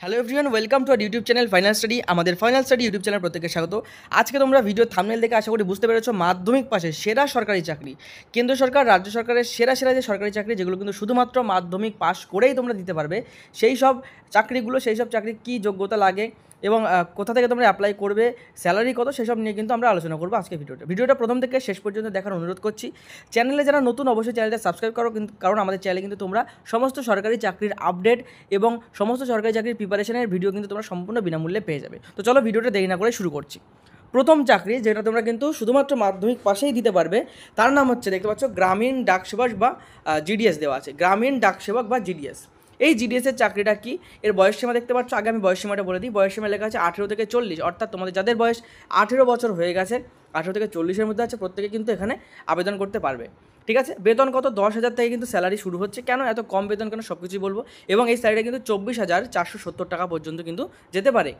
Hello everyone, welcome to our YouTube channel Final Study. আমাদের Final Study YouTube channel প্রত্যেককে স্বাগত। আজকে তোমরা ভিডিও থাম্বনেল দেখে আশা করি বুঝতে পেরেছো মাধ্যমিক পাশে সেরা সরকারি চাকরি, কেন্দ্র সরকার রাজ্য সরকারের সেরা সেরা যে সরকারি চাকরি যেগুলো কিন্তু শুধুমাত্র মাধ্যমিক পাস করেই তোমরা দিতে পারবে, সেই সব চাকরিগুলো, সেই সব চাকরির কী যোগ্যতা লাগে এবং কোথা থেকে তোমরা অ্যাপ্লাই করবে, স্যালারি কত, সেসব নিয়ে কিন্তু আমরা আলোচনা করবো আজকে ভিডিওটা প্রথম থেকে শেষ পর্যন্ত দেখার অনুরোধ করছি। চ্যানেলে যারা নতুন অবশ্যই চ্যানেলটা সাবস্ক্রাইব করো, কিন্তু কারণ আমাদের চ্যানেলে কিন্তু তোমরা সমস্ত সরকারি চাকরির আপডেট এবং সমস্ত সরকারি চাকরির প্রিপারেশনের ভিডিও কিন্তু তোমরা সম্পূর্ণ বিনামূল্যে পেয়ে যাবে। তো চলো ভিডিওটা দেরি না করে শুরু করছি। প্রথম চাকরি যেটা তোমরা কিন্তু শুধুমাত্র মাধ্যমিক পাশেই দিতে পারবে, তার নাম হচ্ছে, দেখতে পাচ্ছ, গ্রামীণ ডাক সেবক বা জিডিএস দেওয়া আছে, গ্রামীণ ডাক সেবক বা জিডিএস। এই জিডিএসের চাকরিটা কি, এর বয়সসীমা দেখতে পাচ্ছ। আগে আমি বয়সসীমাটা বলে দিই। বয়সসীমা লেখা আছে 18 থেকে 40, অর্থাৎ তোমাদের যাদের বয়স 18 বছর হয়ে গেছে, 18 থেকে 40-এর মধ্যে আছে, প্রত্যেকে কিন্তু এখানে আবেদন করতে পারবে। ঠিক আছে, বেতন কত? 10,000 থেকে কিন্তু স্যালারি শুরু হচ্ছে। কেন এত কম বেতন, কেন, সব কিছুই বলবো। এবং এই স্যালারিটা কিন্তু 24,470 টাকা পর্যন্ত কিন্তু যেতে পারে।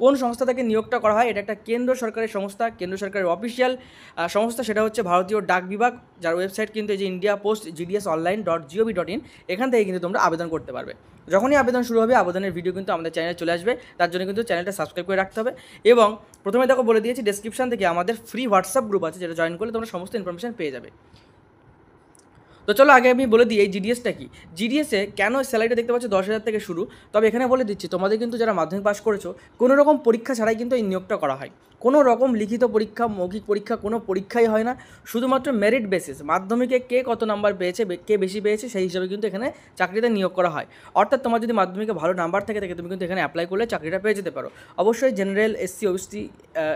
কোন সংস্থা থেকে নিয়োগটা করা হয়? এটা একটা কেন্দ্র সরকারের সংস্থা, কেন্দ্র সরকারের অফিসিয়াল সংস্থা, সেটা হচ্ছে ভারতীয় ডাক বিভাগ, যার ওয়েবসাইট কিন্তু এই যে ইন্ডিয়া পোস্ট gdsonline.gov.in, এখান থেকে কিন্তু তোমরা আবেদন করতে পারবে। যখনই আবেদন শুরু হবে, আবেদনের ভিডিও কিন্তু আমাদের চ্যানেলে চলে আসবে। তার জন্য কিন্তু চ্যানেলটা সাবস্ক্রাইব করে রাখতে হবে। এবং প্রথমে দেখো বলে দিয়েছি, ডেসক্রিপশন থেকে আমাদের ফ্রি হোয়াটসঅ্যাপ গ্রুপ আছে, যেটা জয়েন করলে তোমরা সমস্ত ইনফরমেশন পেয়ে যাবে। তো চলো আগে আমি বলে দিই এই জিডিএসটা কি। জিডিএসে কেন স্যালারিটা দেখতে পাচ্ছ 10,000 থেকে শুরু, তবে এখানে বলে দিচ্ছি তোমাদের কিন্তু যারা মাধ্যমিক পাস করেছো, কোনো রকম পরীক্ষা ছাড়াই কিন্তু এই নিয়োগটা করা হয়। কোনো রকম লিখিত পরীক্ষা, মৌখিক পরীক্ষা, কোনো পরীক্ষাই হয় না। শুধুমাত্র মেরিট বেসিস, মাধ্যমিকে কে কত নাম্বার পেয়েছে, কে বেশি পেয়েছে, সেই হিসাবে কিন্তু এখানে চাকরিতে নিয়োগ করা হয়। অর্থাৎ তোমার যদি মাধ্যমিকে ভালো নাম্বার থাকে তুমি কিন্তু এখানে অ্যাপ্লাই করলে চাকরিটা পেয়ে যেতে পারো। অবশ্যই জেনারেল, এসসি, ওবিসি,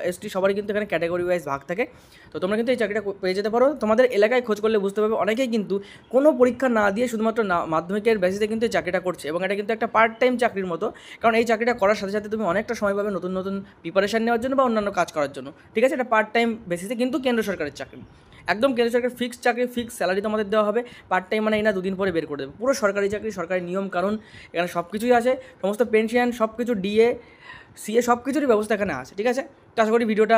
এসটি সবারই কিন্তু এখানে ক্যাটাগরি ওয়াইজ ভাগ থাকে। তো তোমরা কিন্তু এই চাকরিটা পেয়ে যেতে পারো। তোমাদের এলাকায় খোঁজ করলে বুঝতে পারবে অনেকেই কিন্তু কোনো পরীক্ষা না দিয়ে শুধুমাত্র মাধ্যমিকের বেসিসে কিন্তু এই চাকরিটা করছে, এবং এটা কিন্তু একটা পার্ট টাইম চাকরির মতো। কারণ এই চাকরিটা করার সাথে সাথে তুমি অনেকটা সময় পাবে নতুন নতুন প্রিপারেশান নেওয়ার জন্য বা অন্যান্য কাজ করার জন্য। ঠিক আছে, এটা পার্ট টাইম বেসিসে কিন্তু কেন্দ্র সরকারের চাকরি, একদম কেন্দ্র সরকারের ফিক্সড চাকরি, ফিক্স স্যালারি তোমাদের দেওয়া হবে। পার্ট টাইম মানে এই না 2 দিন পরে বের করে দেবে, পুরো সরকারি চাকরি, সরকারি নিয়ম কানুন, এখানে সব কিছুই আছে। সমস্ত পেনশন, সব কিছু, ডিএ, সিএ, সব কিছুরই ব্যবস্থা এখানে আছে। ঠিক আছে, তো আশা করি ভিডিওটা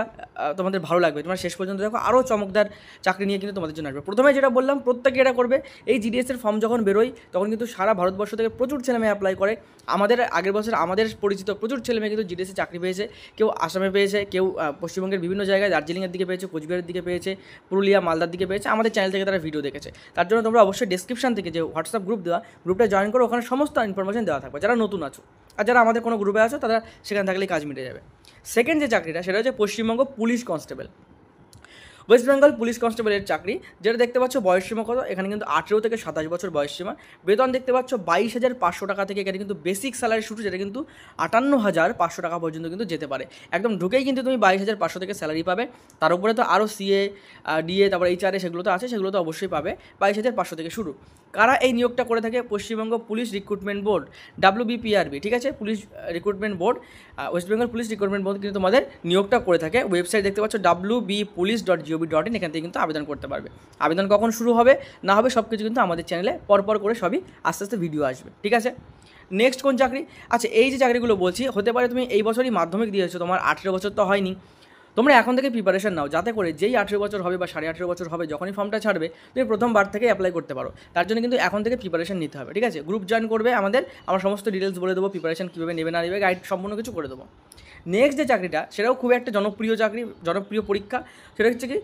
তোমাদের ভালো লাগবে। তোমরা শেষ পর্যন্ত দেখো, আরও চমকদার চাকরি নিয়ে কিন্তু তোমাদের জন্য আসবে। প্রথমে যেটা বললাম, প্রত্যেকে এটা করবে। এই জিডিএসের ফর্ম যখন বেরোয়, তখন কিন্তু সারা ভারতবর্ষ থেকে প্রচুর ছেলেমেয়ে অ্যাপ্লাই করে। আমাদের আগের বছর আমাদের পরিচিত প্রচুর ছেলেমেয়ে কিন্তু জিডিএসে চাকরি পেয়েছে। কেউ আসামে পেয়েছে, কেউ পশ্চিমবঙ্গের বিভিন্ন জায়গায়, দার্জিলিংয়ের দিকে পেয়েছে, কোচবিহারের দিকে পেয়েছে, পুরুলিয়া, মালদার দিকে পেয়েছে। আমাদের চ্যানেল থেকে তারা ভিডিও দেখেছে। তার জন্য তোমরা অবশ্যই ডেসক্রিপশন থেকে যে হোয়াটসঅ্যাপ গ্রুপ দেওয়া, গ্রুপটা জয়েন করো। ওখানে সমস্ত ইনফরমেশন দেওয়া থাকবে, যারা নতুন আছো। আর যারা আমাদের কোনো গ্রুপে আছো, তারা সেখানে থাকলেই কাজ মিটে যাবে। সেকেন্ড যে চাকরিটা, সেটা হচ্ছে Paschimbanga police constable, West Bengal police কনস্টেবলের চাকরি। যেটা দেখতে পাচ্ছ বয়সসীমা কত, এখানে কিন্তু 18 থেকে 27 বছর বয়সসীমা। বেতন দেখতে পাচ্ছ 22,500 টাকা থেকে এখানে কিন্তু বেসিক স্যালারি শুরু, যেটা কিন্তু 58,500 টাকা পর্যন্ত কিন্তু যেতে পারে। একদম ঢুকেই কিন্তু তুমি 22,500 থেকে স্যালারি পাবে। তার উপরে তো আরও সিএ, ডিএ, তারপর এইচআরএ, সেগুলো তো আছে, সেগুলো তো অবশ্যই পাবে। 22,500 থেকে শুরু। কারা এই নিয়োগটা করে থাকে? Paschimbanga police recruitment board, WBPRB। ঠিক আছে, police recruitment board, West Bengal police recruitment board কিন্তু তোমাদের নিয়োগটা করে থাকে। ওয়েবসাইট দেখতে পাচ্ছ wbpolice.gov.in, এখান থেকে কিন্তু আবেদন করতে পারবে। আবেদন কখন শুরু হবে না হবে সব কিছু কিন্তু আমাদের চ্যানেলে পরপর করে সবই আস্তে আস্তে ভিডিও আসবে। ঠিক আছে, নেক্সট কোন চাকরি? আচ্ছা, এই যে চাকরিগুলো বলছি, হতে পারে তুমি এই বছরই মাধ্যমিক দিয়েছো, তোমার 18 বছর তো হয়নি। তোমরা এখন থেকে প্রিপারেশন নাও, যাতে করে যেই 18 বছর হবে বা 18.5 বছর হবে, যখনই ফর্মটা ছাড়বে, তুমি প্রথমবার থেকে অ্যাপ্লাই করতে পারো। তার জন্য কিন্তু এখন থেকে প্রিপারেশন নিতে হবে। ঠিক আছে, গ্রুপ জয়েন করবে আমাদের, আমরা সমস্ত ডিটেলস বলে দেবো, প্রিপারেশন কীভাবে নেবে না নেবে, গাইড সম্পূর্ণ কিছু করে দেবো। নেক্সট যে চাকরিটা, সেটাও খুব একটা জনপ্রিয় চাকরি, জনপ্রিয় পরীক্ষা, সেটা হচ্ছে কি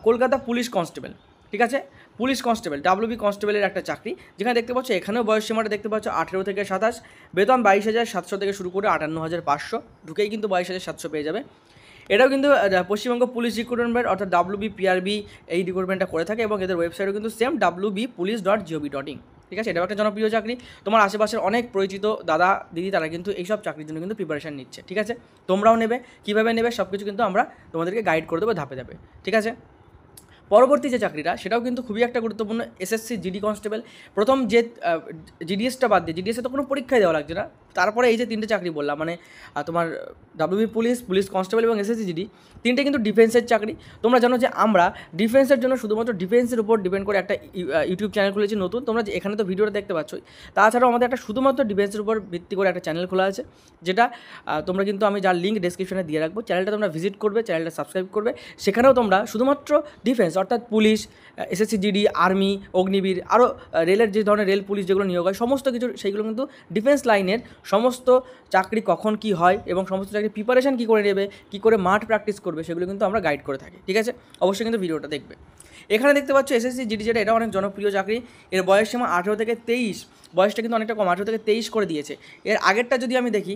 কলকাতা পুলিশ কনস্টেবল। ঠিক আছে, পুলিশ কনস্টেবল, WB কনস্টেবলের একটা চাকরি, যেখানে দেখতে পাচ্ছ এখানেও বয়স সীমাটা দেখতে পাচ্ছ 18 থেকে 27। বেতন 22,700 থেকে শুরু করে 58,500, ঢুকেই কিন্তু 22,700 পেয়ে যাবে। এটাও কিন্তু পশ্চিমবঙ্গ পুলিশ রিক্রুটমেন্ট অর্থাৎ WBPRB এই রিক্রুটমেন্টটা করে থাকে, এবং এদের ওয়েবসাইটও কিন্তু সেম wbpolice.gov.in। ঠিক আছে, এটাও একটা জনপ্রিয় চাকরি। তোমার আশেপাশের অনেক পরিচিত দাদা দিদি, তারা কিন্তু এইসব চাকরির জন্য কিন্তু প্রিপারেশন নিচ্ছে। ঠিক আছে, তোমরাও নেবে, কীভাবে নেবে সব কিছু কিন্তু আমরা তোমাদেরকে গাইড করে দেবো ধাপে ধাপে। ঠিক আছে, পরবর্তী যে চাকরিটা, সেটাও কিন্তু খুবই একটা গুরুত্বপূর্ণ, SSC GD কনস্টেবল। প্রথম যে জিডিএসটা বাদ দিয়ে, জিডিএসে তো কোনো পরীক্ষাই দেওয়া লাগছে না। তারপরে এই যে 3টে চাকরি বললাম, মানে তোমার WB পুলিশ, পুলিশ কনস্টেবল এবং SSC GD, 3টে কিন্তু ডিফেন্সের চাকরি। তোমরা জানো যে আমরা ডিফেন্সের জন্য শুধুমাত্র ডিফেন্সের উপর ডিপেন্ড করে একটা ইউটিউব চ্যানেল খুলেছি নতুন। তোমরা এখানে তো ভিডিওটা দেখতে পাচ্ছই। তাছাড়াও আমাদের একটা শুধুমাত্র ডিফেন্সের উপর ভিত্তি করে একটা চ্যানেল খোলা আছে, যেটা তোমরা কিন্তু, আমি যার লিঙ্ক ডেসক্রিপশনে দিয়ে রাখবো, চ্যানেলটা তোমরা ভিজিট করবে, চ্যানেলটা সাবস্ক্রাইব করবে। সেখানেও তোমরা শুধুমাত্র ডিফেন্স অর্থাৎ police, SSC GD, army, Agniveer, আরও রেলের যে ধরনের রেল পুলিশ যেগুলো নিয়োগ হয় সমস্ত কিছু সেইগুলো কিন্তু ডিফেন্স লাইনের সমস্ত চাকরি কখন কি হয় এবং সমস্ত চাকরি প্রিপারেশান কী করে নেবে, কী করে মাঠ প্র্যাকটিস করবে সেগুলো কিন্তু আমরা গাইড করে থাকি। ঠিক আছে, অবশ্যই কিন্তু ভিডিওটা দেখবে। এখানে দেখতে পাচ্ছ এসএসসি জিডি, যেটা এটা অনেক জনপ্রিয় চাকরি। এর বয়সসীমা 18 থেকে 23, বয়সটা কিন্তু অনেকটা কম, 18 থেকে 23 করে দিয়েছে। এর আগেরটা যদি আমি দেখি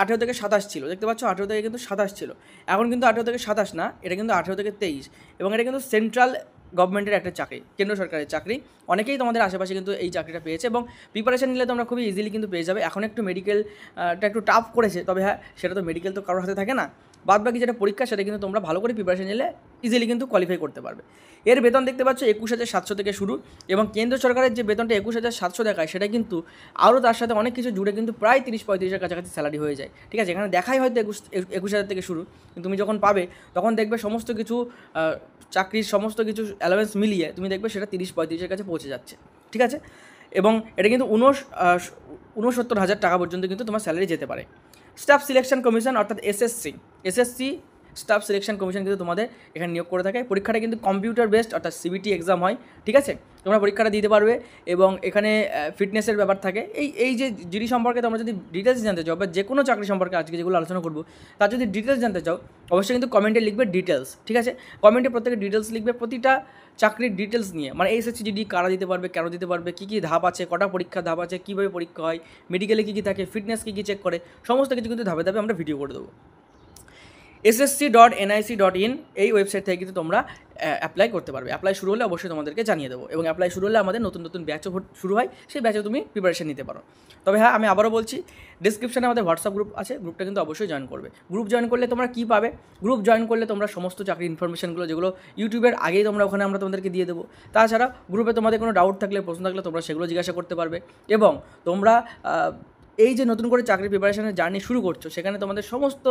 18 থেকে 27 ছিল, দেখতে পাচ্ছ 18 থেকে কিন্তু 27 ছিল, এখন কিন্তু 18 থেকে 27 না, এটা কিন্তু 18 থেকে 23, এবং এটা কিন্তু সেন্ট্রাল গভর্নমেন্টের একটা চাকরি, কেন্দ্র সরকারের চাকরি। অনেকেই তোমাদের আশেপাশে কিন্তু এই চাকরিটা পেয়েছে এবং প্রিপারেশন নিলে তোমরা খুবই ইজিলি কিন্তু পেয়ে যাবে। এখন একটু মেডিকেলটা একটু টাফ করেছে, তবে হ্যাঁ সেটা তো মেডিকেল তো কারোর হাতে থাকে না, বাদ বাকি যেটা পরীক্ষা সেটা কিন্তু তোমরা ভালো করে প্রিপারেশন নিলে ইজিলি কিন্তু কোয়ালিফাই করতে পারবে। এর বেতন দেখতে পাচ্ছ 21,700 থেকে শুরু, এবং কেন্দ্র সরকারের যে বেতনটা 21,700 দেখায় সেটা কিন্তু আরও তার সাথে অনেক কিছু জুড়ে কিন্তু প্রায় 30-35-এর কাছাকাছি স্যালারি হয়ে যায়। ঠিক আছে, এখানে দেখাই হয়তো 21,000 থেকে শুরু, কিন্তু তুমি যখন পাবে তখন দেখবে সমস্ত কিছু চাকরির সমস্ত কিছু অ্যালাওয়েন্স মিলিয়ে তুমি দেখবে সেটা 30-35-এর কাছে পৌঁছে যাচ্ছে। ঠিক আছে, এবং এটা কিন্তু 69,000 টাকা পর্যন্ত কিন্তু তোমার স্যালারি যেতে পারে। স্টাফ সিলেকশন কমিশন অর্থাৎ এসএসসি স্টাফ সিলেকশন কমিশন কিন্তু তোমাদের এখানে নিয়োগ করে থাকে। পরীক্ষাটা কিন্তু কম্পিউটার বেসড অর্থাৎ সিবিটি এক্সাম হয়। ঠিক আছে, তোমরা পরীক্ষাটা দিতে পারবে এবং এখানে ফিটনেসের ব্যাপার থাকে। এই যে জিডি সম্পর্কে তোমরা যদি ডিটেলস জানতে চাও বা যে কোনো চাকরি সম্পর্কে আজকে যেগুলো আলোচনা করবো তার যদি ডিটেলস জানতে চাও অবশ্যই কিন্তু কমেন্টে লিখবে ডিটেলস। ঠিক আছে, কমেন্টে প্রত্যেকে ডিটেলস লিখবে প্রতিটা চাকরির ডিটেলস নিয়ে, মানে এসএসসি জিডি কারা দিতে পারবে, কেন দিতে পারবে, কী কী ধাপ আছে, কটা পরীক্ষা ধাপ আছে, কীভাবে পরীক্ষা হয়, মেডিকেলে কী কী থাকে, ফিটনেস কী কী চেক করে, সমস্ত কিছু কিন্তু ধাপে ধাপে আমরা ভিডিও করে দেবো। ssc.nic.in এই ওয়েবসাইট থেকে কিন্তু তোমরা অ্যাপ্লাই করতে পারবে। অ্যাপ্লাই শুরু হলে অবশ্যই তোমাদেরকে জানিয়ে দেবো, এবং অ্যাপ্লাই শুরু হলে আমাদের নতুন নতুন ব্যাচও শুরু হয়, সেই ব্যাচে তুমি প্রিপারেশন নিতে পারো। তবে হ্যাঁ, আমি আবারও বলছি, ডিসক্রিপশনে আমাদের হোয়াটসঅ্যাপ গ্রুপ আছে, গ্রুপটা কিন্তু অবশ্যই জয়েন করবে। গ্রুপ জয়েন করলে তোমরা কী পাবে, গ্রুপ জয়েন করলে তোমরা সমস্ত চাকরির ইনফরমেশনগুলো যেগুলো ইউটিউবের আগেই তোমরা ওখানে আমরা তোমাদেরকে দিয়ে দেবো। তাছাড়া গ্রুপে তোমাদের কোনো ডাউট থাকলে, প্রশ্ন থাকলে তোমরা সেগুলো জিজ্ঞাসা করতে পারবে, এবং তোমরা এই যে নতুন করে চাকরি প্রিপারেশনের জার্নি শুরু করছো সেখানে তোমাদের সমস্ত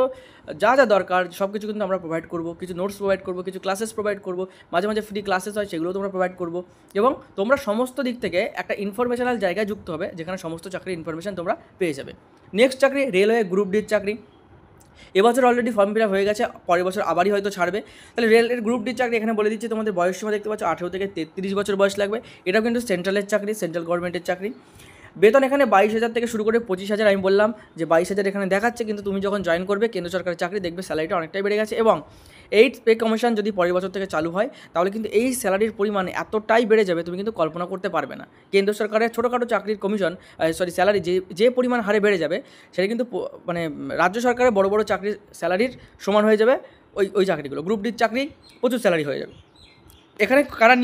যা যা দরকার সব কিছু কিন্তু আমরা প্রোভাইড করবো। কিছু নোটস প্রোভাইড করবো, কিছু ক্লাসেস প্রোভাইড করবো, মাঝে মাঝে ফ্রি ক্লাসেস হয় সেগুলো তোমরা প্রোভাইড করবো, এবং তোমরা সমস্ত দিক থেকে একটা ইনফরমেশনাল জায়গায় যুক্ত হবে যেখানে সমস্ত চাকরির ইনফরমেশন তোমরা পেয়ে যাবে। নেক্সট চাকরি রেলওয়ে গ্রুপ ডির চাকরি। এবছর অলরেডি ফর্ম ফিল আপ হয়ে গেছে, পরের বছর আবারই হয়তো ছাড়বে। তাহলে রেলের গ্রুপ ডির চাকরি এখানে বলে দিচ্ছে তোমাদের বয়সসীমা দেখতে পাচ্ছ 18 থেকে 33 বছর বয়স লাগবে। এটাও কিন্তু সেন্ট্রালের চাকরি, সেন্ট্রাল গভর্নমেন্টের চাকরি। বেতন এখানে 22,000 থেকে শুরু করে 25,000, আমি বললাম যে 22,000 এখানে দেখাচ্ছে, কিন্তু তুমি যখন জয়েন করবে কেন্দ্র সরকারের চাকরি দেখবে স্যালারিটা অনেকটাই বেড়ে গেছে, এবং 8 পে কমিশন যদি পরের বছর থেকে চালু হয় তাহলে কিন্তু এই স্যালারির পরিমাণ এতটাই বেড়ে যাবে তুমি কিন্তু কল্পনা করতে পারবে না। কেন্দ্র সরকারের ছোটোখাটো চাকরির কমিশন স্যালারি যে পরিমাণ হারে বেড়ে যাবে সেটা কিন্তু মানে রাজ্য সরকারের বড় বড় চাকরির স্যালারির সমান হয়ে যাবে। ওই চাকরিগুলো গ্রুপ ডির চাকরি প্রচুর স্যালারি হয়ে যাবে। এখানে কারা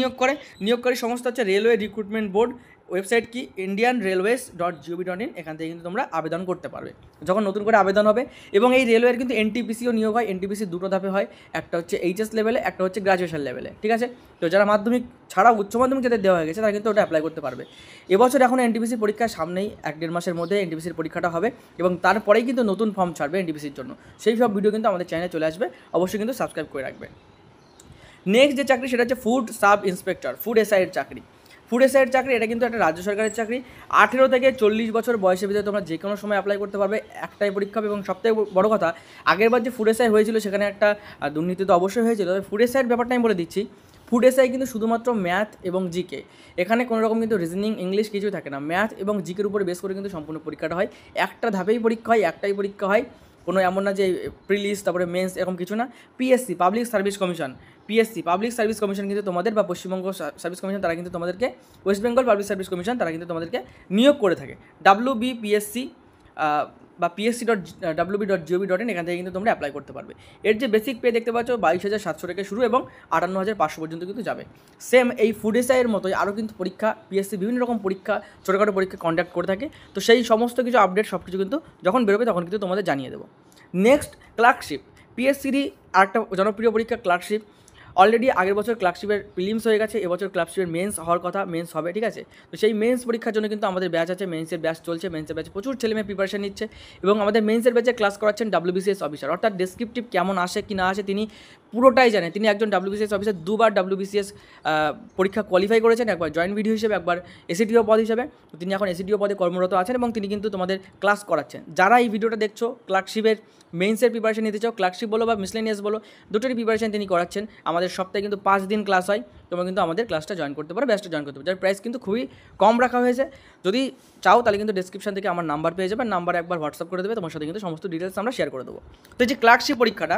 নিয়োগকারী সংস্থা হচ্ছে রেলওয়ে রিক্রুটমেন্ট বোর্ড। ওয়েবসাইট কি indianrailways.gov.in, এখান থেকে কিন্তু তোমরা আবেদন করতে পারবে যখন নতুন করে আবেদন হবে। এবং এই রেলওয়ের কিন্তু এনটিপিসিও নিয়োগ হয়। এনটিপিসি দুটো ধাপে হয়, একটা হচ্ছে এইচএস লেভেলে, একটা হচ্ছে গ্র্যাজুয়েশন লেভেলে। ঠিক আছে, তো যারা মাধ্যমিক ছাড়া উচ্চ মাধ্যমিক যাদের দেওয়া হয়ে গেছে তারা কিন্তু ওটা অ্যাপ্লাই করতে পারবে। এবছর এখন এনটিপিসি পরীক্ষার সামনেই 1-1.5 মাসের মধ্যে এনটিপিসির পরীক্ষাটা হবে, এবং তারপরেই কিন্তু নতুন ফর্ম ছাড়বে এনটিপিসির জন্য। সেই সব ভিডিও কিন্তু আমাদের চ্যানেলে চলে আসবে, অবশ্যই কিন্তু সাবস্ক্রাইব করে রাখবে। নেক্সট যে চাকরি সেটা হচ্ছে ফুড সাব ইন্সপেক্টর, ফুড এসআইয়ের চাকরি। ফুড এসআইয়ের চাকরি এটা কিন্তু একটা রাজ্য সরকারের চাকরি। 18 থেকে 40 বছর বয়সের ভিতরে তোমরা যে কোনো সময় অ্যাপ্লাই করতে পারবে, একটাই পরীক্ষা হবে। এবং সবথেকে বড় কথা, আগেরবার যে ফুড এসআই হয়েছিল সেখানে একটা দুর্নীতি তো অবশ্যই হয়েছিল, তবে ফুড এসআইয়ের ব্যাপারটা আমি বলে দিচ্ছি। ফুড এসআই কিন্তু শুধুমাত্র ম্যাথ এবং জিকে, এখানে কোনো রকম কিন্তু রিজনিং ইংলিশ কিছুই থাকে না, ম্যাথ এবং জিকের উপরে বেস করে কিন্তু সম্পূর্ণ পরীক্ষাটা হয়। একটা ধাপেই পরীক্ষা হয়, একটাই পরীক্ষা হয়, কোনো এমন না যে প্রিলিজ তারপরে মেন্স এরকম কিছু না। পিএসসি পাবলিক সার্ভিস কমিশন কিন্তু তোমাদের, বা পশ্চিমবঙ্গ সার্ভিস কমিশন তারা কিন্তু তোমাদেরকে, West Bengal public service commission তারা কিন্তু তোমাদেরকে নিয়োগ করে থাকে। WBPSC বা psc.wb.gov.in, এখান থেকে কিন্তু তোমরা অ্যাপ্লাই করতে পারবে। এর যে বেসিক পে দেখতে পাচ্ছ 22,700 থেকে শুরু এবং 58,500 পর্যন্ত কিন্তু যাবে। সেম এই ফুড এসআইয়ের মতোই আরও কিন্তু পরীক্ষা পিএসসি বিভিন্ন রকম পরীক্ষা, ছোটোখাটো পরীক্ষা কন্ডাক্ট করে থাকে। তো সেই সমস্ত কিছু আপডেট সব কিছু কিন্তু যখন বেরোবে তখন কিন্তু তোমাদের জানিয়ে দেবো। নেক্সট ক্লার্কশিপ, পিএসসিরই আরেকটা জনপ্রিয় পরীক্ষা ক্লার্কশিপ। অলরেডি আগের বছর ক্লার্কশিপের প্রিলিমস হয়ে গেছে, এবছর ক্লার্কশিপের মেন্স হওয়ার কথা, মেন্স হবে। ঠিক আছে, তো সেই মেন্স পরীক্ষার জন্য কিন্তু আমাদের ব্যাচ আছে, মেন্সের ব্যাচ চলছে, মেন্সের ব্যাচে প্রচুর ছেলেমেয়ে প্রিপারেশন নিচ্ছে, এবং আমাদের মেন্সের ব্যাচে ক্লাস করাচ্ছেন WBCS অফিসার, অর্থাৎ ডেসক্রিপটিভ কেমন আসে কি না আসে তিনি পুরোটাই জানে। তিনি একজন WBCS অফিসার, দুবার WBCS পরীক্ষা কোয়ালিফাই করেছেন, একবার জয়েন্ট ভিডিও হিসেবে, একবার এসিডিও পদ হিসেবে। তিনি এখন এসিডিও পদে কর্মরত আছেন এবং তিনি কিন্তু তোমাদের ক্লাস করাচ্ছেন। যারা এই ভিডিওটা দেখছো, ক্লার্কশিপের মেইনসের প্রিপারেশন নিতে চাও, ক্লার্কশিপ বলো বা মিসলেনিয়াস বলো, দুটোরই প্রিপারেশন তিনি করাচ্ছেন। আমাদের সপ্তাহে কিন্তু 5 দিন ক্লাস হয়, তোমরা কিন্তু আমাদের ক্লাসটা জয়েন করতে পারো, ব্যাচটা জয়েন করতে পারো, যার প্রাইস কিন্তু খুবই কম রাখা হয়েছে। যদি চাও তাহলে কিন্তু ডেসক্রিপশন থেকে আমার নাম্বার পেয়ে যাবে, নাম্বারে একবার হোয়াটসঅ্যাপ করে দেবে, তোমার সাথে কিন্তু সমস্ত ডিটেলস আমরা শেয়ার করে দেবো। তো এই যে ক্লার্কশিপ পরীক্ষাটা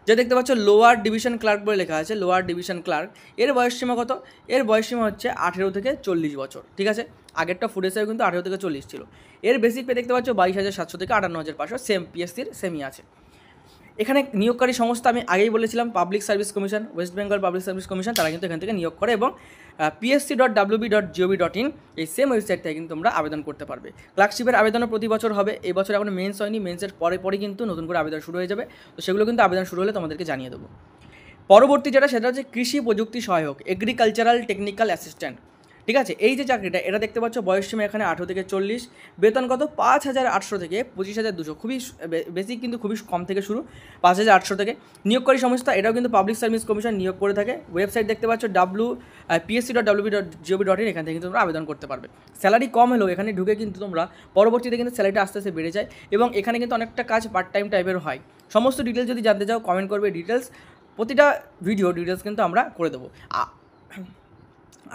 যে দেখতে পাচ্ছ লোয়ার ডিভিশন ক্লার্ক বলে লেখা আছে, লোয়ার ডিভিশন ক্লার্ক, এর বয়সসীমা কত? এর বয়সসীমা হচ্ছে 18 থেকে 40 বছর, ঠিক আছে। আগেরটা ফুড এসআই কিন্তু 18 থেকে 40 ছিল। এর বেসিক পে দেখতে পাচ্ছ 22,700 থেকে 58,500, সেম পিএসসির সেমই আছে। এখানে নিয়োগকারী সংস্থা আমি আগেই বলেছিলাম, public service commission, West Bengal public service commission, তারা কিন্তু এখান থেকে নিয়োগ করে এবং psc.wb.gov.in এই সেম ওয়েবসাইট থেকে কিন্তু তোমরা আবেদন করতে পারবে। ক্লার্কশিপের আবেদনও প্রতি বছর হবে, এই বছর এখনো মেন্স হয়নি, মেন্সের পরে কিন্তু নতুন করে আবেদন শুরু হয়ে যাবে। তো সেগুলো কিন্তু আবেদন শুরু হলে তোমাদেরকে জানিয়ে দেবো। পরবর্তী যেটা, সেটা হচ্ছে কৃষি প্রযুক্তি সহায়ক, এগ্রিকালচারাল টেকনিক্যাল অ্যাসিস্ট্যান্ট, ঠিক আছে। এই যে চাকরিটা, এটা দেখতে পাচ্ছ বয়সসীমা এখানে 18 থেকে 40, বেতন কত? 5,800 থেকে 25,200, খুবই বেসিক, কিন্তু খুবই কম থেকে শুরু, 5,800 থেকে। নিয়োগকারী সংস্থা, এটাও কিন্তু পাবলিক সার্ভিস কমিশন নিয়োগ করে থাকে। ওয়েবসাইট দেখতে পাচ্ছ psc.wb.gov.in, এখান থেকে কিন্তু তোমরা আবেদন করতে পারবে। স্যালারি কম হলেও এখানে ঢুকে কিন্তু তোমরা পরবর্তীতে কিন্তু স্যালারিটা আস্তে আস্তে বেড়ে যায় এবং এখানে কিন্তু অনেকটা কাজ পার্ট টাইম টাইপের হয়। সমস্ত ডিটেলস যদি জানতে চাও কমেন্ট করবে, ডিটেলস প্রতিটা ভিডিও ডিটেলস কিন্তু আমরা করে দেবো।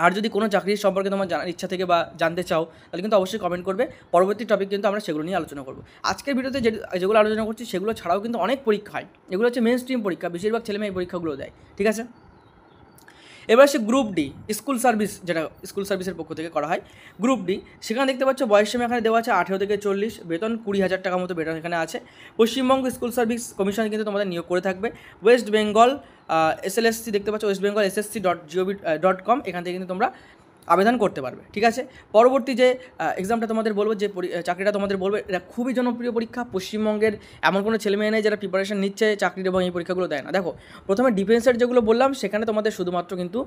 আর যদি কোনো চাকরির সম্পর্কে তোমার জানার ইচ্ছা থেকে বা জানতে চাও তাহলে কিন্তু অবশ্যই কমেন্ট করবে, পরবর্তী টপিক কিন্তু আমরা সেগুলো নিয়ে আলোচনা করবো। আজকের ভিডিওতে যেগুলো আলোচনা করছি সেগুলো ছাড়াও কিন্তু অনেক পরীক্ষা হয়, এগুলো হচ্ছে মেন স্ট্রিম পরীক্ষা, বেশিরভাগ ছেলেমেয়ে এই পরীক্ষাগুলো দেয়, ঠিক আছে। এবার আসছে গ্রুপ ডি, স্কুল সার্ভিস, যেটা স্কুল সার্ভিসের পক্ষ থেকে করা হয়। গ্রুপ ডি, সেখানে দেখতে পাচ্ছ বয়সসীমা এখানে দেওয়া আছে 18 থেকে 40, বেতন 20,000 টাকা মতো বেতন এখানে আছে। পশ্চিমবঙ্গ স্কুল সার্ভিস কমিশন কিন্তু তোমাদের নিয়োগ করে থাকবে। ওয়েস্ট বেঙ্গল SLSC দেখতে পাচ্ছ, ওয়েস্ট বেঙ্গল SSC.gov.com, এখান থেকে কিন্তু তোমরা আবেদন করতে পারবে, ঠিক আছে। পরবর্তী যে এক্সামটা তোমাদের বলবো, যে চাকরিটা তোমাদের বলবো, এটা খুবই জনপ্রিয় পরীক্ষা। পশ্চিমবঙ্গের এমন কোনো ছেলেমেয়ে নেই যারা প্রিপারেশন নিচ্ছে চাকরির এবং এই পরীক্ষাগুলো দেয় না। দেখো, প্রথমে ডিফেন্সের যেগুলো বললাম সেখানে তোমাদের শুধুমাত্র কিন্তু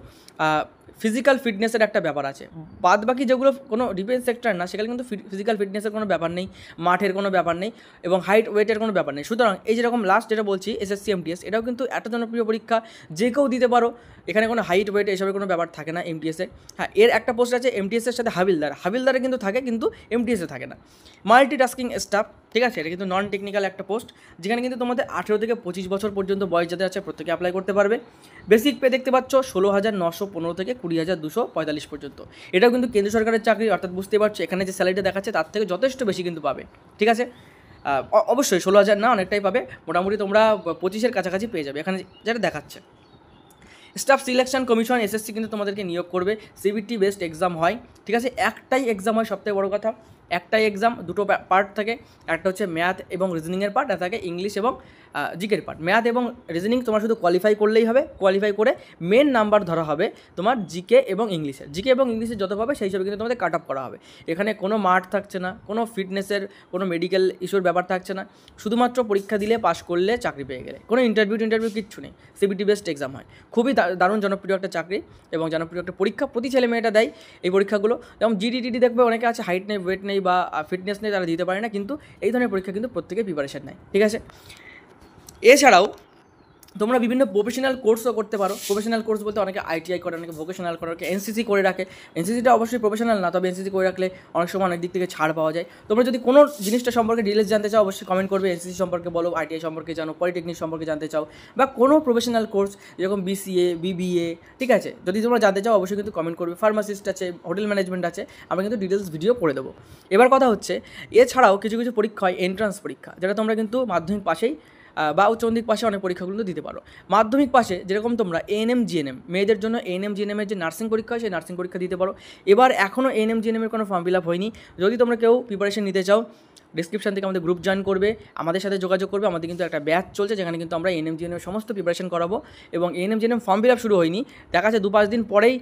ফিজিক্যাল ফিটনেসের একটা ব্যাপার আছে, বাদ বাকি যেগুলো কোনো ডিফেন্স সেক্টর না সেখানে কিন্তু ফিজিক্যাল ফিটনেসের কোনো ব্যাপার নেই, মাঠের কোনো ব্যাপার নেই এবং হাইট ওয়েটের কোনো ব্যাপার নেই। সুতরাং এই যেরকম লাস্ট যেটা বলছি SSC MTS, এটাও কিন্তু একটা জনপ্রিয় পরীক্ষা, যে কেউ দিতে পারো, এখানে কোনো হাইট ওয়েট এসবের কোনো ব্যাপার থাকে না MTS-এ। হ্যাঁ, এর একটা পোস্ট আছে MTS-এর সাথে হাবিলদারে কিন্তু থাকে, কিন্তু MTS-এ থাকে না। মাল্টিটাস্কিং স্টাফ, ঠিক আছে, এটা কিন্তু নন টেকনিক্যাল একটা পোস্ট, যেখানে কিন্তু তোমাদের 18 থেকে 25 বছর পর্যন্ত বয়স যাদের আছে প্রত্যেকে অ্যাপ্লাই করতে পারবে। বেসিক পে দেখতে পাচ্ছ 16,915 থেকে 20,245 পর্যন্ত। এটাও কিন্তু কেন্দ্র সরকারের চাকরি, অর্থাৎ বুঝতে পারছো এখানে যে স্যালারিটা দেখাচ্ছে তার থেকে যথেষ্ট বেশি কিন্তু পাবে, ঠিক আছে। অবশ্যই 16,000 না, অনেকটাই পাবে, মোটামুটি তোমরা 25-এর কাছাকাছি পেয়ে যাবে এখানে যেটা দেখাচ্ছে। স্টাফ সিলেকশন কমিশন SSC কিন্তু তোমাদেরকে নিয়োগ করবে, CBT বেসড এক্সাম হয়, ঠিক আছে। একটাই এক্সাম হয়, সবথেকে বড় কথা, একটাই এক্সাম, দুটো পার্ট থাকে, একটা হচ্ছে ম্যাথ এবং রিজনিংয়ের পার্ট, আর থাকে ইংলিশ এবং জিকের পার্ট। ম্যাথ এবং রিজনিং তোমার শুধু কোয়ালিফাই করলেই হবে, কোয়ালিফাই করে মেন নাম্বার ধরা হবে তোমার জিকে এবং ইংলিশের যত পাবে সেই হিসাবে কিন্তু তোমাদের কাট অফ করা হবে। এখানে কোনো মার্ক থাকছে না, কোনো ফিটনেসের কোনো মেডিকেল ইস্যুর ব্যাপার থাকছে না, শুধুমাত্র পরীক্ষা দিলে পাস করলে চাকরি পেয়ে গেলে, কোনো ইন্টারভিউ কিচ্ছু নেই, CBT বেসড এক্সাম হয়। খুবই দারুণ জনপ্রিয় একটা চাকরি এবং জনপ্রিয় একটা পরীক্ষা, প্রতি ছেলে মেয়েটা দেয় এই পরীক্ষাগুলো। যেমন GDTD দেখবে অনেকে আছে হাইট নেই, ওয়েট নেই বা ফিটনেস নেই, তারা দিতে পারে না, কিন্তু এই ধরনের পরীক্ষা কিন্তু প্রত্যেকে প্রিপারেশন নেয়, ঠিক আছে। এছাড়াও তোমরা বিভিন্ন প্রফেশনাল কোর্সও করতে পারো। প্রফেশনাল কোর্স বলতে অনেকে ITI করে, অনেকে ভোকেশনাল করে, অনেকে NCC করে রাখে। NCCটা অবশ্যই প্রফেশনাল না, তবে NCC করে রাখলে অনেক সময় অনেক দিক থেকে ছাড় পাওয়া যায়। তোমরা যদি কোনো জিনিসটা সম্পর্কে ডিটেলস জানতে চাও অবশ্যই কমেন্ট করবে, NCC সম্পর্কে বলো, ITI সম্পর্কে জানো, পলিটেকনিক সম্পর্কে জানতে চাও, বা কোনো প্রফেশনাল কোর্স যেরকম BCA BBA, ঠিক আছে, যদি তোমরা জানতে চাও অবশ্যই কিন্তু কমেন্ট করবে। ফার্মাসিস্ট আছে, হোটেল ম্যানেজমেন্ট আছে, আমরা কিন্তু ডিটেলস ভিডিও করে দেবো। এবার কথা হচ্ছে, এছাড়াও কিছু কিছু পরীক্ষা হয় এন্ট্রান্স পরীক্ষা, যেটা তোমরা কিন্তু মাধ্যমিক পাশেই বা উচ্চ মাধ্যমিক পাশে অনেক পরীক্ষাগুলো দিতে পারো। মাধ্যমিক পাশে যেরকম তোমরা ANM GNM, মেয়েদের জন্য ANM GNM এর যে নার্সিং পরীক্ষা হয় সেই নার্সিং পরীক্ষা দিতে পারো। এবার এখনও ANM GNM এর কোনো ফর্ম ফিল আপ হয়নি। যদি তোমরা কেউ প্রিপারেশন নিতে চাও, ডিসক্রিপশন থেকে আমাদের গ্রুপ জয়েন করবে, আমাদের সাথে যোগাযোগ করবে। আমাদের কিন্তু একটা ব্যাচ চলছে যেখানে কিন্তু আমরা ANM GNM এর সমস্ত প্রিপারেশন করাবো এবং ANM GNM form fill up শুরু হয়নি, দেখা যাচ্ছে 2-5 দিন পরেই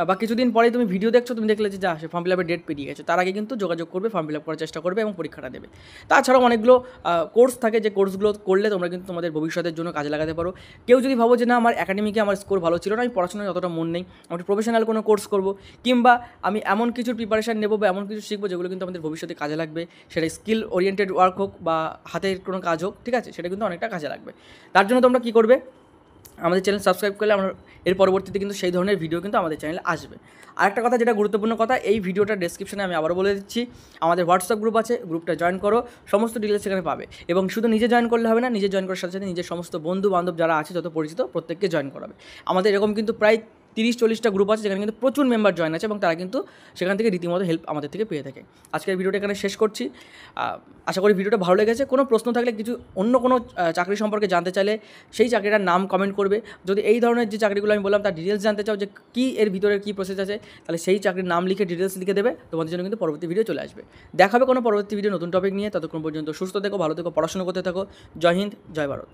বা কিছুদিন পরেই তুমি ভিডিও দেখছো, তুমি দেখলে যে যা সে ফর্ম ফিল আপের ডেট পেরিয়ে গেছে, তার আগে কিন্তু যোগাযোগ করবে, ফর্ম ফিল আপ করার চেষ্টা করবে এবং পরীক্ষাটা দেবে। তাছাড়াও অনেকগুলো কোর্স থাকে, যে কোর্সগুলো করলে তোমরা কিন্তু তোমাদের ভবিষ্যতের জন্য কাজে লাগাতে পারো। কেউ যদি ভাবো যে না, আমার একাডেমিকে আমার স্কোর ভালো ছিল না, আমি পড়াশোনায় অতটা মন নেই, আমি প্রফেশনাল কোনো কোর্স করবো, কিংবা আমি এমন কিছুর প্রিপারেশান নেবো বা এমন কিছু শিখবো যেগুলো কিন্তু আমাদের ভবিষ্যতে কাজে লাগবে, সেটা স্কিল ওরিয়েন্টেড ওয়ার্ক হোক বা হাতের কোনো কাজ হোক, ঠিক আছে, সেটা কিন্তু অনেকটা কাজে লাগবে। তার জন্য তোমরা কী করবে, আমাদের চ্যানেল সাবস্ক্রাইব করলে আমরা এর পরবর্তীতে কিন্তু সেই ধরনের ভিডিও কিন্তু আমাদের চ্যানেলে আসবে। আরেকটা কথা যেটা গুরুত্বপূর্ণ কথা, এই ভিডিওটার ডেসক্রিপশনে আমি আবারও বলে দিচ্ছি, আমাদের হোয়াটসঅ্যাপ গ্রুপ আছে, গ্রুপটা জয়েন করো, সমস্ত ডিটেলস সেখানে পাবে। এবং শুধু নিজে জয়েন করলে হবে না, নিজে জয়েন করার সাথে সাথে নিজের সমস্ত বন্ধু বান্ধব যারা আছে, যত পরিচিত প্রত্যেককে জয়েন করাবে। আমাদের এরকম কিন্তু প্রায় 30-40টা গ্রুপ আছে যেখানে কিন্তু প্রচুর মেম্বার জয়েন আছে এবং তারা কিন্তু সেখান থেকে রীতিমতো হেল্প আমাদের থেকে পেয়ে থাকে। আজকের ভিডিওটা এখানে শেষ করছি। আশা করি ভিডিওটা ভালো লেগেছে। কোনো প্রশ্ন থাকলে, কিছু অন্য কোনো চাকরি সম্পর্কে জানতে চাইলে সেই চাকরিটার নাম কমেন্ট করবে। যদি এই ধরনের যে চাকরিগুলো আমি বললাম তার ডিটেলস জানতে চাও, যে কী এর ভিতরে কী প্রসেস আছে, তাহলে সেই চাকরির নাম লিখে ডিটেলস লিখে দেবে, তোমাদের জন্য কিন্তু পরবর্তী ভিডিও চলে আসবে। দেখা হবে কোনো পরবর্তী ভিডিও নতুন টপিক নিয়ে। ততক্ষণ পর্যন্ত সুস্থ থেকো, ভালো থেকো, পড়াশোনা করতে থাকো। জয় হিন্দ, জয় ভারত।